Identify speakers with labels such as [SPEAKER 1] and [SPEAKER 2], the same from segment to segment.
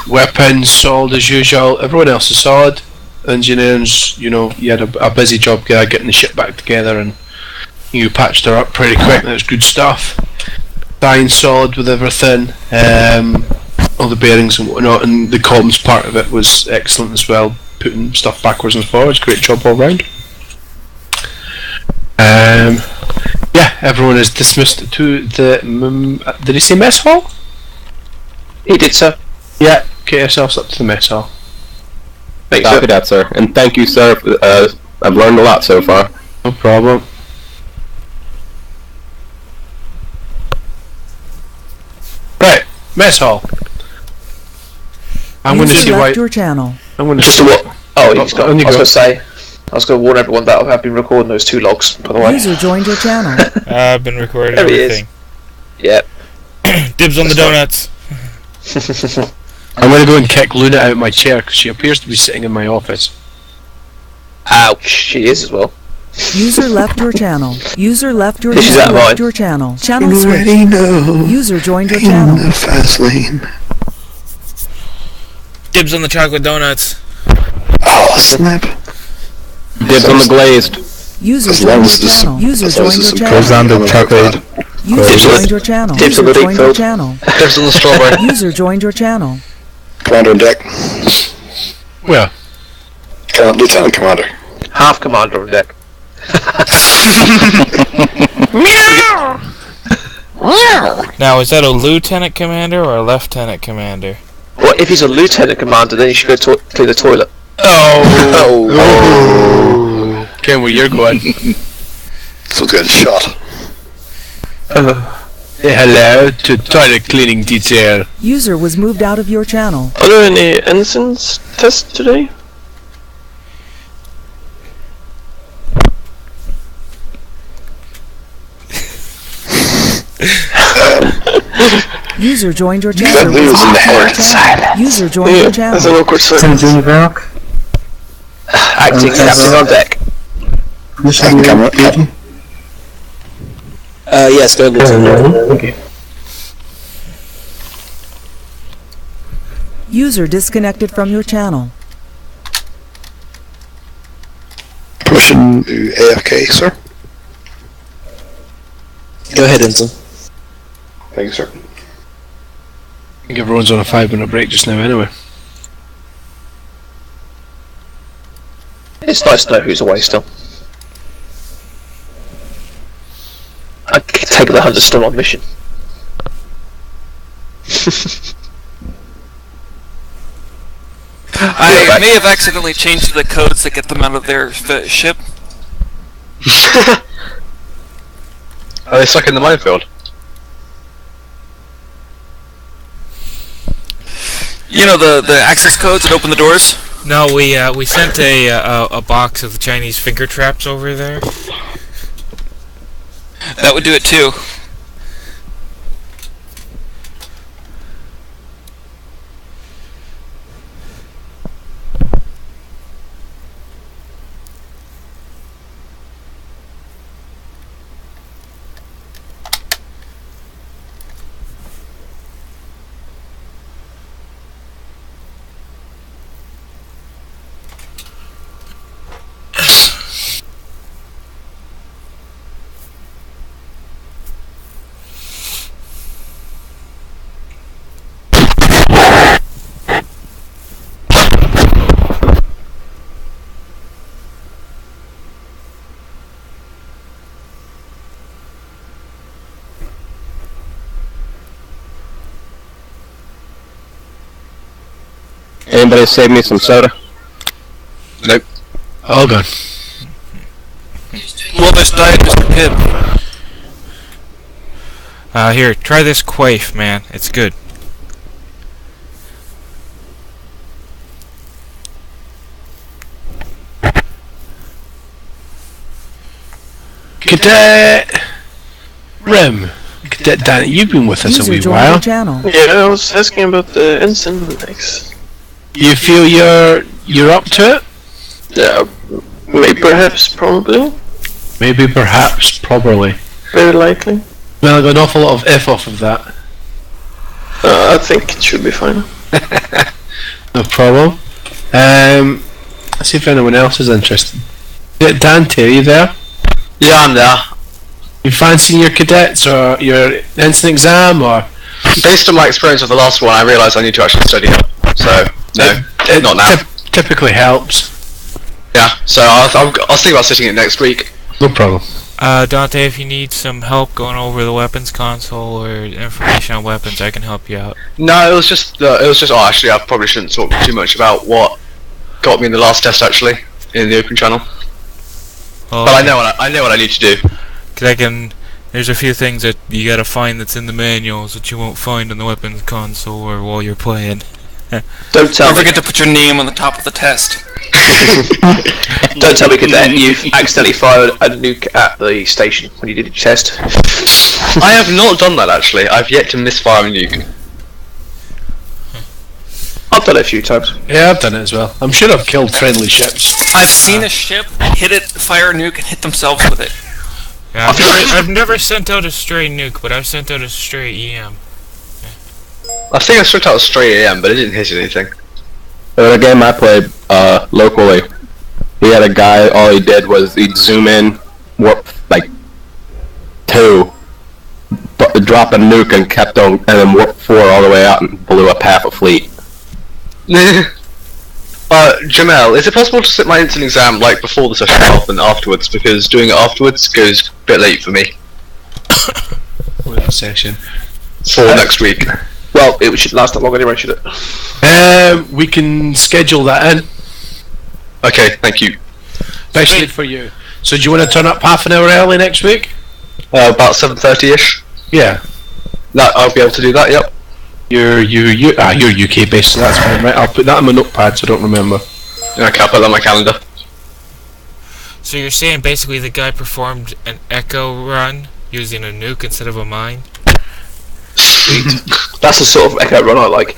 [SPEAKER 1] weapons solid as usual. Everyone else is solid. Engineers, you had a busy job getting the ship back together, and you patched her up pretty quick. That was good stuff. Dying solid with everything. All the bearings and whatnot, and the comms part of it was excellent as well. Putting stuff backwards and forwards. Great job all round. Everyone is dismissed to the. Did he say mess hall?
[SPEAKER 2] He did, sir.
[SPEAKER 1] Yeah, get yourselves up to the mess hall.
[SPEAKER 2] Thanks, sir. That, sir. And thank you, sir. I've learned a lot so far.
[SPEAKER 1] No problem. Right, mess hall. I'm going to see why.
[SPEAKER 3] Your channel.
[SPEAKER 1] I'm going to
[SPEAKER 2] just what? Oh, he's got. I was going to say. I was going to warn everyone that I've been recording those 2 logs, by the way.
[SPEAKER 3] User joined your channel.
[SPEAKER 4] I've been recording
[SPEAKER 2] there
[SPEAKER 4] everything.
[SPEAKER 2] Yep.
[SPEAKER 4] Dibs on the donuts.
[SPEAKER 1] I'm going to go and kick Luna out of my chair because she appears to be sitting in my office.
[SPEAKER 2] Ouch, she is as well.
[SPEAKER 3] User left your channel. User left your
[SPEAKER 2] She's
[SPEAKER 3] channel.
[SPEAKER 2] out
[SPEAKER 3] Left your channel. Channel
[SPEAKER 5] already
[SPEAKER 3] switch.
[SPEAKER 5] know.
[SPEAKER 3] User joined your channel.
[SPEAKER 5] In the fast lane.
[SPEAKER 4] Dibs on the chocolate donuts.
[SPEAKER 5] Oh, snap.
[SPEAKER 2] Dibs on the glazed.
[SPEAKER 3] User joined your channel. User joined your channel.
[SPEAKER 5] Goes down to chocolate.
[SPEAKER 3] User joined your channel.
[SPEAKER 2] Dibs on
[SPEAKER 3] User
[SPEAKER 2] the
[SPEAKER 3] joined your
[SPEAKER 2] deep
[SPEAKER 3] channel.
[SPEAKER 2] Dibs on the strawberry.
[SPEAKER 3] User joined your channel.
[SPEAKER 5] Commander on deck.
[SPEAKER 1] Where?
[SPEAKER 5] Lieutenant Commander.
[SPEAKER 2] Half commander on deck.
[SPEAKER 4] Now, is that a lieutenant commander or a lieutenant commander?
[SPEAKER 2] Well, if he's a lieutenant commander, then he should go clean the toilet.
[SPEAKER 1] Oh! Okay, where you're going.
[SPEAKER 5] So good shot.
[SPEAKER 1] Say hello to toilet cleaning detail.
[SPEAKER 3] User was moved out of your channel.
[SPEAKER 2] Are there any ensigns tests today?
[SPEAKER 3] User joined your
[SPEAKER 5] That
[SPEAKER 3] channel.
[SPEAKER 5] lose in the head.
[SPEAKER 3] User joined your channel.
[SPEAKER 2] There's an awkward silence. Acting captain on deck.
[SPEAKER 6] Yes, go ahead.
[SPEAKER 2] Okay.
[SPEAKER 3] User disconnected from your channel.
[SPEAKER 5] Permission to AFK, sir.
[SPEAKER 6] Go ahead, Ensign.
[SPEAKER 5] Thank you, sir.
[SPEAKER 1] I think everyone's on a 5-minute break just now anyway.
[SPEAKER 2] It's nice to know who's away still. I could take the hunter still on mission.
[SPEAKER 7] I may have accidentally changed the codes that get them out of their ship.
[SPEAKER 2] Are they stuck in the minefield?
[SPEAKER 7] You know the access codes that open the doors?
[SPEAKER 4] No, we sent a box of the Chinese finger traps over there.
[SPEAKER 7] That would do it too.
[SPEAKER 2] Anybody save me some soda?
[SPEAKER 1] Nope. All gone.
[SPEAKER 7] Wilmus died, Mr. Pibb.
[SPEAKER 4] Here, try this quaif, man. It's good.
[SPEAKER 1] Cadet Rem. Cadet Danny, you've been with us
[SPEAKER 3] User
[SPEAKER 1] a wee
[SPEAKER 3] joined
[SPEAKER 1] while.
[SPEAKER 3] your channel.
[SPEAKER 2] Yeah, I was asking about the ensign next.
[SPEAKER 1] You feel you're up to it?
[SPEAKER 2] Yeah, maybe, perhaps, probably.
[SPEAKER 1] Maybe, perhaps, probably.
[SPEAKER 2] Very likely.
[SPEAKER 1] Well, I got an awful lot of F off of that.
[SPEAKER 2] I think it should be fine.
[SPEAKER 1] No problem. Let's see if anyone else is interested. Dante, are you there?
[SPEAKER 2] Yeah, I'm there.
[SPEAKER 1] You fancying your cadets or your ensign exam, or?
[SPEAKER 2] Based on my experience with the last one, I realised I need to actually study up. So, no, not now.
[SPEAKER 1] Typically helps.
[SPEAKER 2] Yeah, so I'll think about sitting it next week.
[SPEAKER 1] No problem.
[SPEAKER 4] Dante, if you need some help going over the weapons console or information on weapons, I can help you out.
[SPEAKER 2] No, it was just. Oh, actually, I probably shouldn't talk too much about what got me in the last test. Actually, in the open channel.
[SPEAKER 4] Well,
[SPEAKER 2] but I know what I need to do.
[SPEAKER 4] Cause there's a few things that you gotta find that's in the manuals that you won't find on the weapons console or while you're playing.
[SPEAKER 2] Don't
[SPEAKER 7] Don't forget to put your name on the top of the test.
[SPEAKER 2] Don't tell me, Cadet, you've accidentally fired a nuke at the station when you did your test. I have not done that actually. I've yet to misfire a nuke. I've done it a few times.
[SPEAKER 1] Yeah, I've done it as well. I'm sure I've killed friendly ships.
[SPEAKER 7] I've seen a ship hit it, fire a nuke, and hit themselves with it.
[SPEAKER 4] Yeah, I've never sent out a stray nuke, but I've sent out a stray EM.
[SPEAKER 2] I think I struck out a stray AM, but it didn't hit anything.
[SPEAKER 8] In a game I played locally, he had a guy, all he did was he'd zoom in, warp like 2, drop a nuke and kept on, and then warp 4 all the way out and blew up half a fleet.
[SPEAKER 2] Jamel, is it possible to sit my instant exam like before the session rather than afterwards? Because doing it afterwards goes a bit late for me.
[SPEAKER 1] What session?
[SPEAKER 2] For next week. Well, it should last that long anyway, should it?
[SPEAKER 1] We can schedule that in.
[SPEAKER 2] Okay, thank you.
[SPEAKER 1] Especially for you. So do you want to turn up half an hour early next week?
[SPEAKER 2] About 7:30ish.
[SPEAKER 1] Yeah.
[SPEAKER 2] I'll be able to do that. Yep.
[SPEAKER 1] You're UK based, so that's fine, right? I'll put that on my notepad so I don't remember.
[SPEAKER 2] Okay, I'll put that on my calendar.
[SPEAKER 4] So you're saying basically the guy performed an echo run using a nuke instead of a mine?
[SPEAKER 2] Sweet. That's the sort of echo run I like.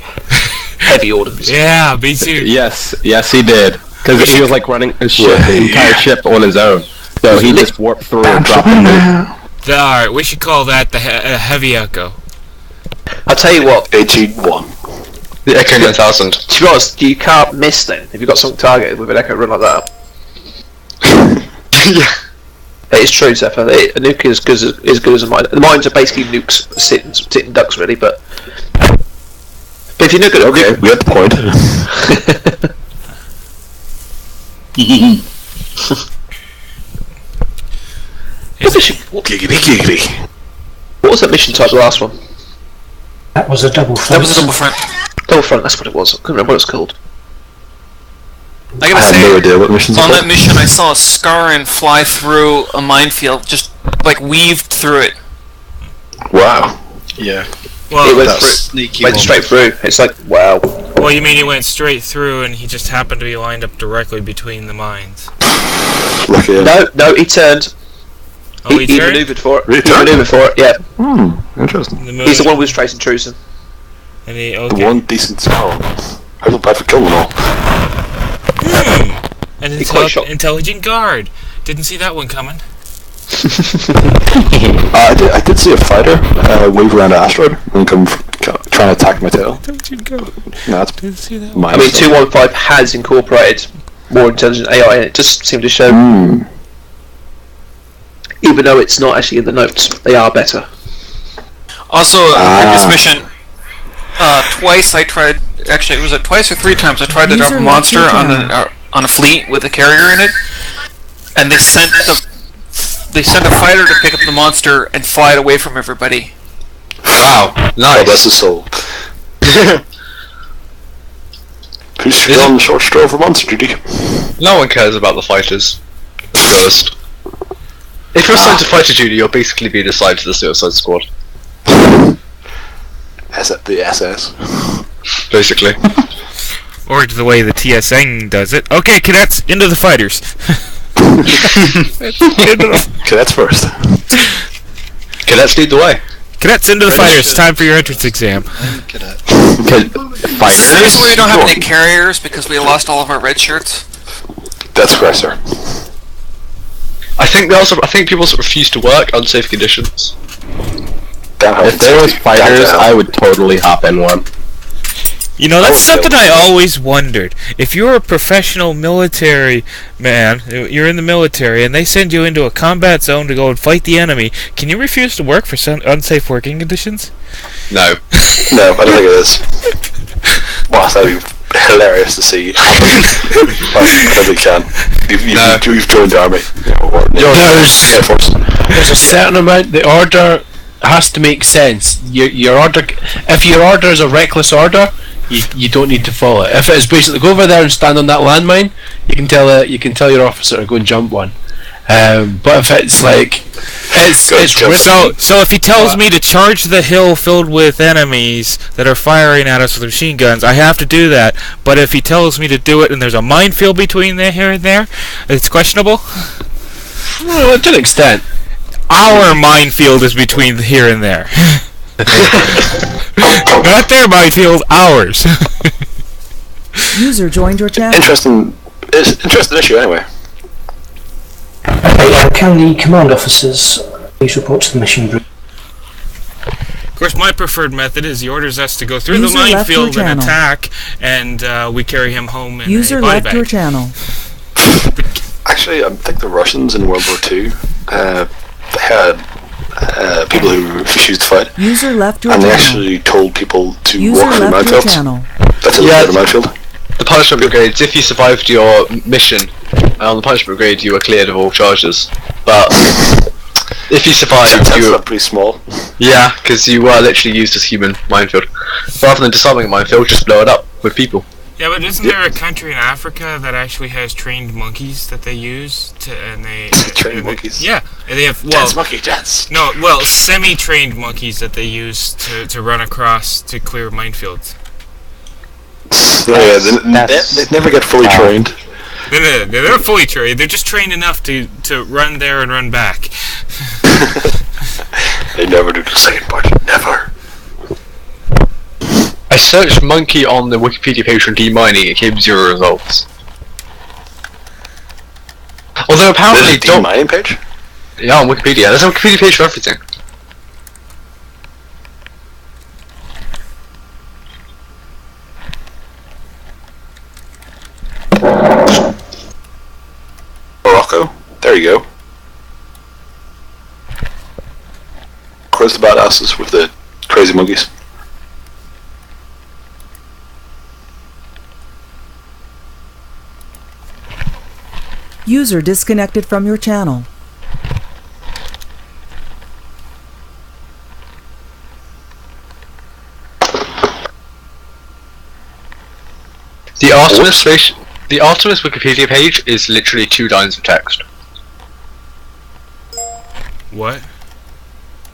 [SPEAKER 2] Heavy orders.
[SPEAKER 4] Yeah, me too.
[SPEAKER 8] Yes, he did. Because he was like running his entire ship on his own. So he just warped through and dropped a nuke.
[SPEAKER 4] Alright, we should call that the heavy echo.
[SPEAKER 2] I'll tell you what.
[SPEAKER 5] 18-1.
[SPEAKER 2] The Echo 9000. To be honest, you can't miss then if you've got something targeted with an echo run like that. Yeah. It is true, Zephyr. A nuke is as good as a mine. The mines are basically nukes sitting ducks, really, but if you nuke it,
[SPEAKER 5] Okay, we had the point. Giggity.
[SPEAKER 2] What was that mission type, the last one?
[SPEAKER 9] That was a double front.
[SPEAKER 7] That was a double front.
[SPEAKER 2] Double front, that's what it was. I couldn't remember what it's called.
[SPEAKER 7] I
[SPEAKER 5] I
[SPEAKER 7] gotta
[SPEAKER 5] have
[SPEAKER 7] say,
[SPEAKER 5] no idea what missions
[SPEAKER 7] on
[SPEAKER 5] are
[SPEAKER 7] that mission, I saw a Scaran fly through a minefield, just like weaved through it.
[SPEAKER 5] Wow.
[SPEAKER 1] Yeah.
[SPEAKER 4] Well,
[SPEAKER 2] It went
[SPEAKER 5] That's
[SPEAKER 2] through,
[SPEAKER 5] sneaky.
[SPEAKER 2] went straight through. It's like, wow.
[SPEAKER 4] well, you mean he went straight through and he just happened to be lined up directly between the mines?
[SPEAKER 5] Lucky him.
[SPEAKER 2] No, he turned.
[SPEAKER 4] Oh,
[SPEAKER 2] He
[SPEAKER 4] turned?
[SPEAKER 2] manoeuvred for it.
[SPEAKER 5] Really
[SPEAKER 2] He
[SPEAKER 5] turned?
[SPEAKER 2] manoeuvred for it, yeah.
[SPEAKER 5] Interesting.
[SPEAKER 2] He's the one who was tracing Truson.
[SPEAKER 4] And he,
[SPEAKER 5] The
[SPEAKER 4] okay.
[SPEAKER 5] one decent sound. I feel bad for killing them all.
[SPEAKER 4] An
[SPEAKER 2] He quite shocked.
[SPEAKER 4] intelligent guard. Didn't see that one coming.
[SPEAKER 5] I did see a fighter wave around an asteroid and come trying to attack my tail.
[SPEAKER 4] Intelligent guard.
[SPEAKER 5] No, that's
[SPEAKER 4] Didn't see that.
[SPEAKER 5] my
[SPEAKER 2] I mean,
[SPEAKER 5] mistake.
[SPEAKER 2] 215 has incorporated more intelligent AI, and it just seemed to show, even though it's not actually in the notes, they are better.
[SPEAKER 7] Also, previous mission, twice I tried. Actually, was it twice or 3 times? I tried to drop a
[SPEAKER 3] User
[SPEAKER 7] monster
[SPEAKER 3] left your
[SPEAKER 7] on a fleet with a carrier in it, and they sent a fighter to pick up the monster and fly it away from everybody.
[SPEAKER 2] Wow,
[SPEAKER 5] Oh,
[SPEAKER 2] nice.
[SPEAKER 5] that's a soul. Who's feeling the short straw for monster duty?
[SPEAKER 2] No one cares about the fighters. Let's be honest. If you're assigned to fighter duty, you're basically being assigned to the Suicide Squad.
[SPEAKER 5] The SS.
[SPEAKER 2] Basically.
[SPEAKER 4] Or the way the TSN does it. Okay, cadets, into the fighters.
[SPEAKER 5] Cadets first.
[SPEAKER 2] Cadets lead the way.
[SPEAKER 4] Cadets, into the fighters. Time for your entrance exam.
[SPEAKER 5] Cadet.
[SPEAKER 7] The reason we don't have any carriers because we lost all of our red shirts.
[SPEAKER 5] That's correct, sir.
[SPEAKER 2] I think people refuse to work unsafe conditions.
[SPEAKER 8] If there was fighters, I would totally hop in one.
[SPEAKER 4] You know, that's
[SPEAKER 5] I would
[SPEAKER 4] something
[SPEAKER 5] kill
[SPEAKER 4] I
[SPEAKER 5] them.
[SPEAKER 4] always wondered. If you're a professional military man, you're in the military, and they send you into a combat zone to go and fight the enemy, can you refuse to work for some unsafe working conditions?
[SPEAKER 2] No.
[SPEAKER 5] No, I don't think it is. Wow, that'd be hilarious to see. I don't think you can. You've joined the army. Or Air Force.
[SPEAKER 1] There's a certain amount. The order has to make sense. Your order, if your order is a reckless order, you don't need to follow it. If it is basically go over there and stand on that landmine, you can tell your officer to go and jump one. But if it's like it's risky.
[SPEAKER 4] So if he tells me to charge the hill filled with enemies that are firing at us with machine guns, I have to do that. But if he tells me to do it and there's a minefield between there here and there, it's questionable.
[SPEAKER 1] Well, to an extent.
[SPEAKER 4] Our minefield is between here and there. Not their minefield, ours.
[SPEAKER 3] User joined your channel.
[SPEAKER 5] Interesting issue anyway.
[SPEAKER 9] Can the command officers please report to the mission group?
[SPEAKER 4] Of course, my preferred method is he orders us to go through
[SPEAKER 3] User
[SPEAKER 4] the
[SPEAKER 3] left your
[SPEAKER 4] minefield and
[SPEAKER 3] channel.
[SPEAKER 4] attack, and we carry him home in
[SPEAKER 3] User
[SPEAKER 4] a body
[SPEAKER 3] left
[SPEAKER 4] bag.
[SPEAKER 3] your channel.
[SPEAKER 5] Actually, I think the Russians in World War II, they had people who refused to fight,
[SPEAKER 3] User left your
[SPEAKER 5] and they
[SPEAKER 3] channel.
[SPEAKER 5] actually told people to
[SPEAKER 3] User
[SPEAKER 5] walk through
[SPEAKER 3] left your
[SPEAKER 5] minefields.
[SPEAKER 3] channel.
[SPEAKER 5] That's a
[SPEAKER 2] Yeah.
[SPEAKER 5] little minefield.
[SPEAKER 2] The punishment brigades, if you survived your mission on the punishment brigade, you were cleared of all charges. But if you survived,
[SPEAKER 5] That's
[SPEAKER 2] you
[SPEAKER 5] not pretty small.
[SPEAKER 2] yeah, because you were literally used as human minefield. Rather than disarming a minefield, just blow it up with people.
[SPEAKER 4] Yeah, but isn't there a country in Africa that actually has trained monkeys that they use to, and they
[SPEAKER 5] Trained monkeys?
[SPEAKER 4] Yeah, and they have
[SPEAKER 5] Dance, monkey, dance.
[SPEAKER 4] no, semi-trained monkeys that they use to run across to clear minefields.
[SPEAKER 5] Yeah, they never get fully trained.
[SPEAKER 4] They're not fully trained. They're just trained enough to run there and run back.
[SPEAKER 5] They never do the second part. Never.
[SPEAKER 2] I searched monkey on the Wikipedia page for demining, it gave 0 results. Although apparently
[SPEAKER 5] There's a mining page?
[SPEAKER 2] yeah, on Wikipedia. There's a Wikipedia page for everything.
[SPEAKER 5] Morocco. There you go. Where's the badasses with the crazy monkeys?
[SPEAKER 3] User disconnected from your channel.
[SPEAKER 2] The Artemis Wikipedia page is literally 2 lines of text.
[SPEAKER 4] What?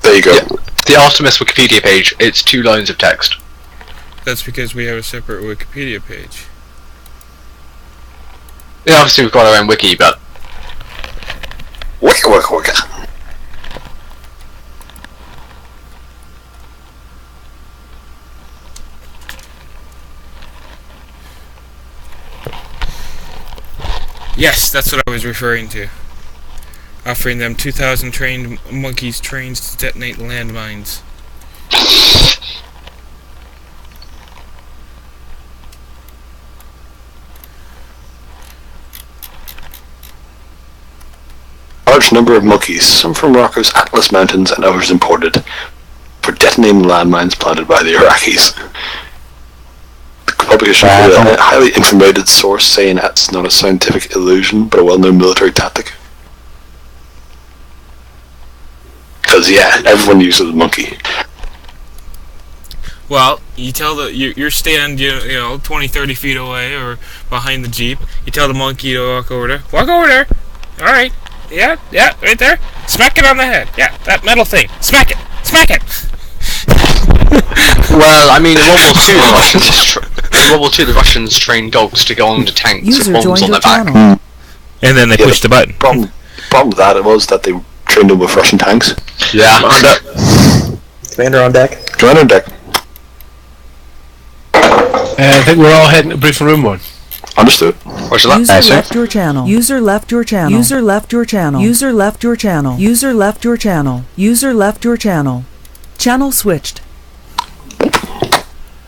[SPEAKER 5] There you go.
[SPEAKER 2] Yeah. The Artemis Wikipedia page, it's 2 lines of text.
[SPEAKER 4] That's because we have a separate Wikipedia page.
[SPEAKER 2] Yeah, obviously we've got our own wiki, but
[SPEAKER 5] Wicka wicka wicka.
[SPEAKER 4] Yes, that's what I was referring to. Offering them 2,000 trained monkeys trained to detonate landmines.
[SPEAKER 5] Large number of monkeys, some from Morocco's Atlas Mountains and others imported, for detonating landmines planted by the Iraqis. The publication quoted a highly informated source saying that's not a scientific illusion, but a well-known military tactic. Because yeah, everyone uses a monkey.
[SPEAKER 4] Well, you tell you're stand, you know, 20, 30 feet away or behind the Jeep. You tell the monkey to walk over there. Walk over there! Alright. Yeah, right there. Smack it on the head. Yeah, that metal thing. Smack it! Smack it!
[SPEAKER 2] well, I mean, in World War II, the Russians trained dogs to go onto tanks
[SPEAKER 3] User
[SPEAKER 2] with bombs
[SPEAKER 3] joined
[SPEAKER 2] on
[SPEAKER 3] your
[SPEAKER 2] their back.
[SPEAKER 3] channel.
[SPEAKER 4] And then they
[SPEAKER 5] Yeah,
[SPEAKER 4] push the button.
[SPEAKER 5] Problem with that was that they trained them with Russian tanks.
[SPEAKER 2] Yeah.
[SPEAKER 6] Commander on deck.
[SPEAKER 5] Join on deck.
[SPEAKER 1] I think we're all heading to briefing room 1.
[SPEAKER 5] Understood.
[SPEAKER 2] Roger that.
[SPEAKER 3] User left your channel. User left your channel. User left your channel. User left your channel. User left your channel. User left your channel. Channel switched.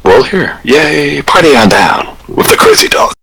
[SPEAKER 5] We're all here. Yay, party on down with the crazy dog.